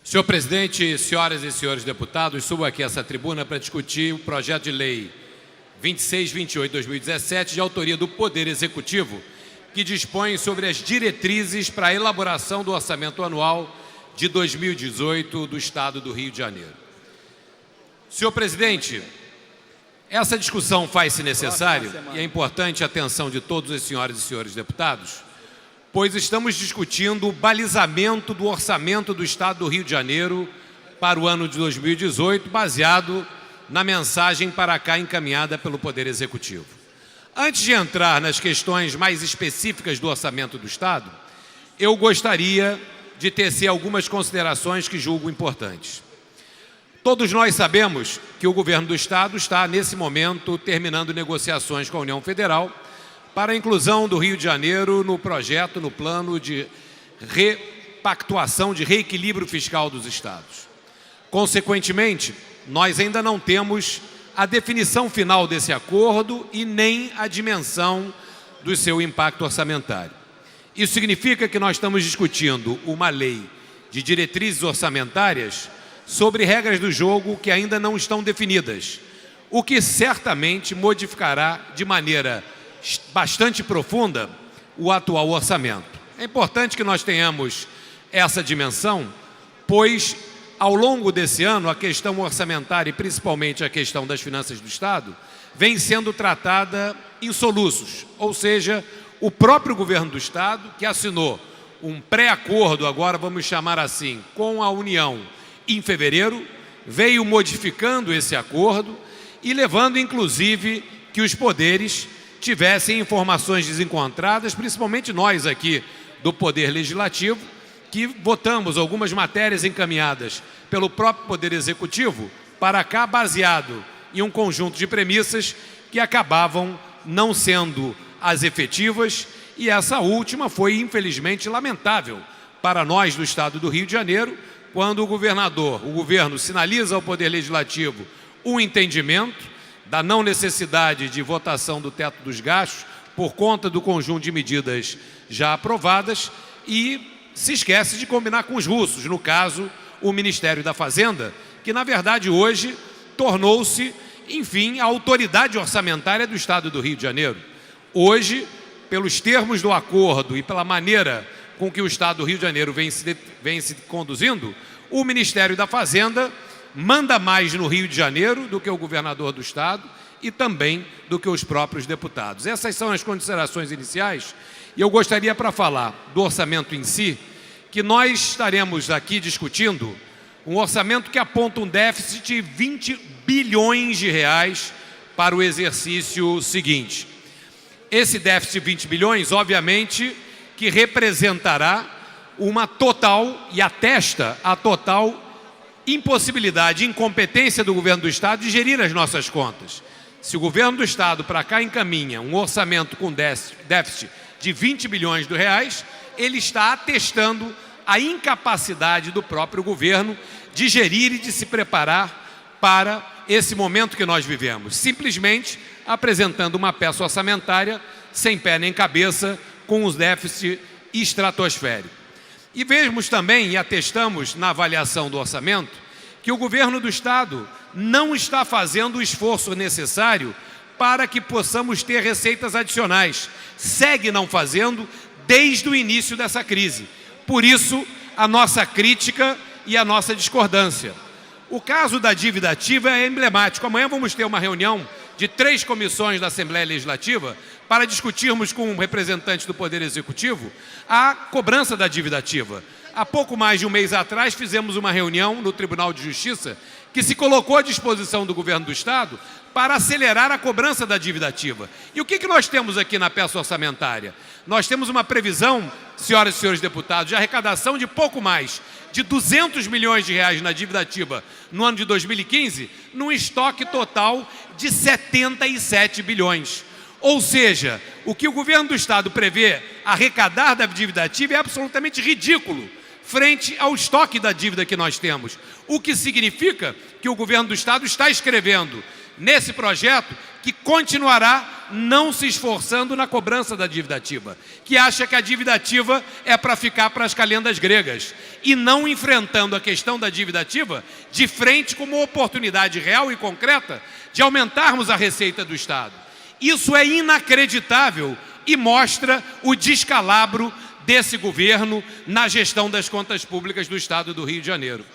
Senhor presidente, senhoras e senhores deputados, subo aqui a essa tribuna para discutir o projeto de lei 2628/2017, de autoria do Poder Executivo, que dispõe sobre as diretrizes para a elaboração do orçamento anual de 2018 do Estado do Rio de Janeiro. Senhor presidente, essa discussão faz-se necessária e é importante a atenção de todos os senhoras e senhores deputados, pois estamos discutindo o balizamento do orçamento do Estado do Rio de Janeiro para o ano de 2018, baseado na mensagem para cá encaminhada pelo Poder Executivo. Antes de entrar nas questões mais específicas do orçamento do Estado, eu gostaria de tecer algumas considerações que julgo importantes. Todos nós sabemos que o governo do Estado está, nesse momento, terminando negociações com a União Federal para a inclusão do Rio de Janeiro no projeto, no plano de repactuação, de reequilíbrio fiscal dos estados. Consequentemente, nós ainda não temos a definição final desse acordo e nem a dimensão do seu impacto orçamentário. Isso significa que nós estamos discutindo uma lei de diretrizes orçamentárias sobre regras do jogo que ainda não estão definidas, o que certamente modificará de maneira bastante profunda o atual orçamento. É importante que nós tenhamos essa dimensão, pois ao longo desse ano a questão orçamentária e principalmente a questão das finanças do Estado vem sendo tratada em soluços, ou seja, o próprio governo do Estado, que assinou um pré-acordo, agora vamos chamar assim, com a União em fevereiro, veio modificando esse acordo e levando inclusive que os poderes tivessem informações desencontradas, principalmente nós aqui do Poder Legislativo, que votamos algumas matérias encaminhadas pelo próprio Poder Executivo para cá, baseado em um conjunto de premissas que acabavam não sendo as efetivas, e essa última foi, infelizmente, lamentável para nós do Estado do Rio de Janeiro, quando o governo sinaliza ao Poder Legislativo um entendimento da não necessidade de votação do teto dos gastos por conta do conjunto de medidas já aprovadas e se esquece de combinar com os russos, no caso, o Ministério da Fazenda, que na verdade hoje tornou-se, enfim, a autoridade orçamentária do Estado do Rio de Janeiro. Hoje, pelos termos do acordo e pela maneira com que o Estado do Rio de Janeiro vem se conduzindo, o Ministério da Fazenda manda mais no Rio de Janeiro do que o governador do Estado e também do que os próprios deputados. Essas são as considerações iniciais e eu gostaria, para falar do orçamento em si, que nós estaremos aqui discutindo um orçamento que aponta um déficit de 20 bilhões de reais para o exercício seguinte. Esse déficit de 20 bilhões, obviamente, que representará uma total e atesta a total impossibilidade, incompetência do governo do Estado de gerir as nossas contas. Se o governo do Estado para cá encaminha um orçamento com déficit de 20 bilhões de reais, ele está atestando a incapacidade do próprio governo de gerir e de se preparar para esse momento que nós vivemos, simplesmente apresentando uma peça orçamentária sem pé nem cabeça, com os déficits estratosféricos. E vemos também, e atestamos na avaliação do orçamento, que o governo do Estado não está fazendo o esforço necessário para que possamos ter receitas adicionais. Segue não fazendo desde o início dessa crise. Por isso, a nossa crítica e a nossa discordância. O caso da dívida ativa é emblemático. Amanhã vamos ter uma reunião de 3 comissões da Assembleia Legislativa para discutirmos com representantes do Poder Executivo a cobrança da dívida ativa. Há pouco mais de um mês atrás fizemos uma reunião no Tribunal de Justiça que se colocou à disposição do governo do Estado para acelerar a cobrança da dívida ativa. E o que nós temos aqui na peça orçamentária? Nós temos uma previsão, senhoras e senhores deputados, de arrecadação de pouco mais de 200 milhões de reais na dívida ativa no ano de 2015, num estoque total de 77 bilhões. Ou seja, o que o governo do Estado prevê arrecadar da dívida ativa é absolutamente ridículo frente ao estoque da dívida que nós temos. O que significa que o governo do Estado está escrevendo nesse projeto que continuará não se esforçando na cobrança da dívida ativa, que acha que a dívida ativa é para ficar para as calendas gregas, e não enfrentando a questão da dívida ativa de frente como uma oportunidade real e concreta de aumentarmos a receita do Estado. Isso é inacreditável e mostra o descalabro desse governo na gestão das contas públicas do Estado do Rio de Janeiro.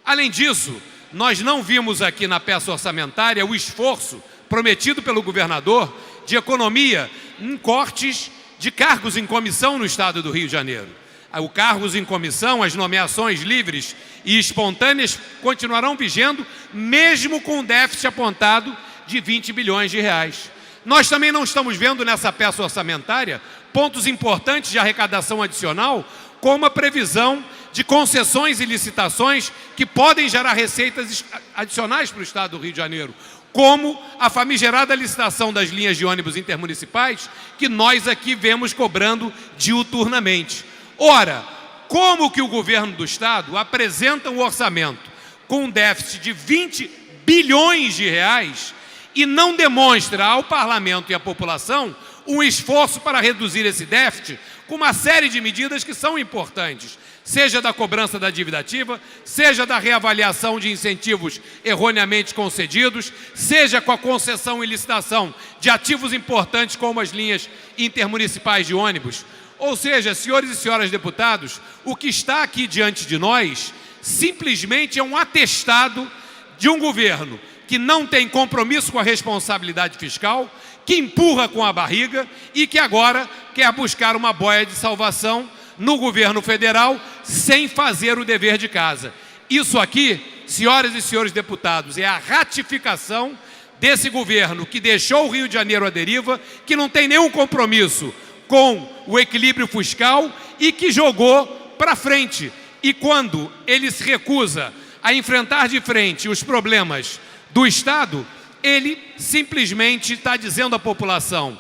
Além disso, nós não vimos aqui na peça orçamentária o esforço prometido pelo governador de economia em cortes de cargos em comissão no Estado do Rio de Janeiro. O cargos em comissão, as nomeações livres e espontâneas continuarão vigendo, mesmo com o déficit apontado de 20 bilhões de reais. Nós também não estamos vendo nessa peça orçamentária pontos importantes de arrecadação adicional, como a previsão de concessões e licitações que podem gerar receitas adicionais para o Estado do Rio de Janeiro, como a famigerada licitação das linhas de ônibus intermunicipais, que nós aqui vemos cobrando diuturnamente. Ora, como que o governo do Estado apresenta um orçamento com um déficit de 20 bilhões de reais e não demonstra ao parlamento e à população um esforço para reduzir esse déficit com uma série de medidas que são importantes, seja da cobrança da dívida ativa, seja da reavaliação de incentivos erroneamente concedidos, seja com a concessão e licitação de ativos importantes como as linhas intermunicipais de ônibus. Ou seja, senhores e senhoras deputados, o que está aqui diante de nós simplesmente é um atestado de um governo que não tem compromisso com a responsabilidade fiscal, que empurra com a barriga e que agora quer buscar uma boia de salvação no governo federal sem fazer o dever de casa. Isso aqui, senhoras e senhores deputados, é a ratificação desse governo que deixou o Rio de Janeiro à deriva, que não tem nenhum compromisso com o equilíbrio fiscal e que jogou para frente. E quando ele se recusa a enfrentar de frente os problemas do Estado, ele simplesmente está dizendo à população,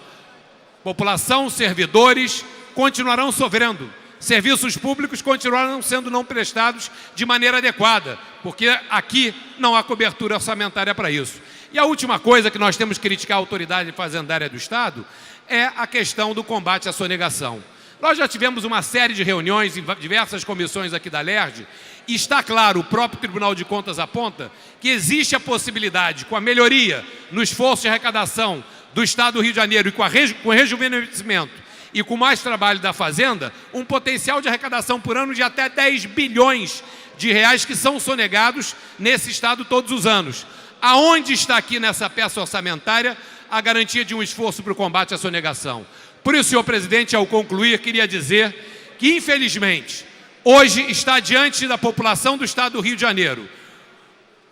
servidores continuarão sofrendo, serviços públicos continuarão sendo não prestados de maneira adequada, porque aqui não há cobertura orçamentária para isso. E a última coisa que nós temos que criticar a autoridade fazendária do Estado é a questão do combate à sonegação. Nós já tivemos uma série de reuniões em diversas comissões aqui da LERJ, e está claro, o próprio Tribunal de Contas aponta que existe a possibilidade, com a melhoria no esforço de arrecadação do Estado do Rio de Janeiro e com o rejuvenescimento e com mais trabalho da Fazenda, um potencial de arrecadação por ano de até 10 bilhões de reais que são sonegados nesse Estado todos os anos. Aonde está aqui nessa peça orçamentária a garantia de um esforço para o combate à sonegação? Por isso, senhor presidente, ao concluir, queria dizer que, infelizmente, hoje está diante da população do Estado do Rio de Janeiro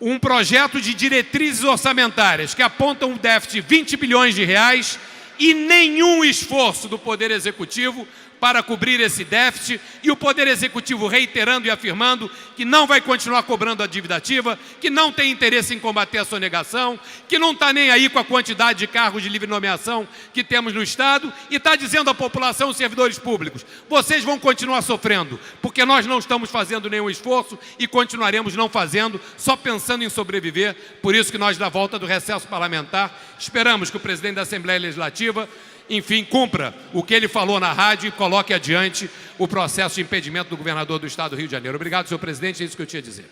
um projeto de diretrizes orçamentárias que apontam um déficit de 20 bilhões de reais e nenhum esforço do Poder Executivo para cobrir esse déficit, e o Poder Executivo reiterando e afirmando que não vai continuar cobrando a dívida ativa, que não tem interesse em combater a sonegação, que não está nem aí com a quantidade de cargos de livre nomeação que temos no Estado, e está dizendo à população, servidores públicos, vocês vão continuar sofrendo, porque nós não estamos fazendo nenhum esforço e continuaremos não fazendo, só pensando em sobreviver. Por isso que nós, na volta do recesso parlamentar, esperamos que o presidente da Assembleia Legislativa, enfim, cumpra o que ele falou na rádio e coloque adiante o processo de impedimento do governador do Estado do Rio de Janeiro. Obrigado, senhor presidente, é isso que eu tinha a dizer.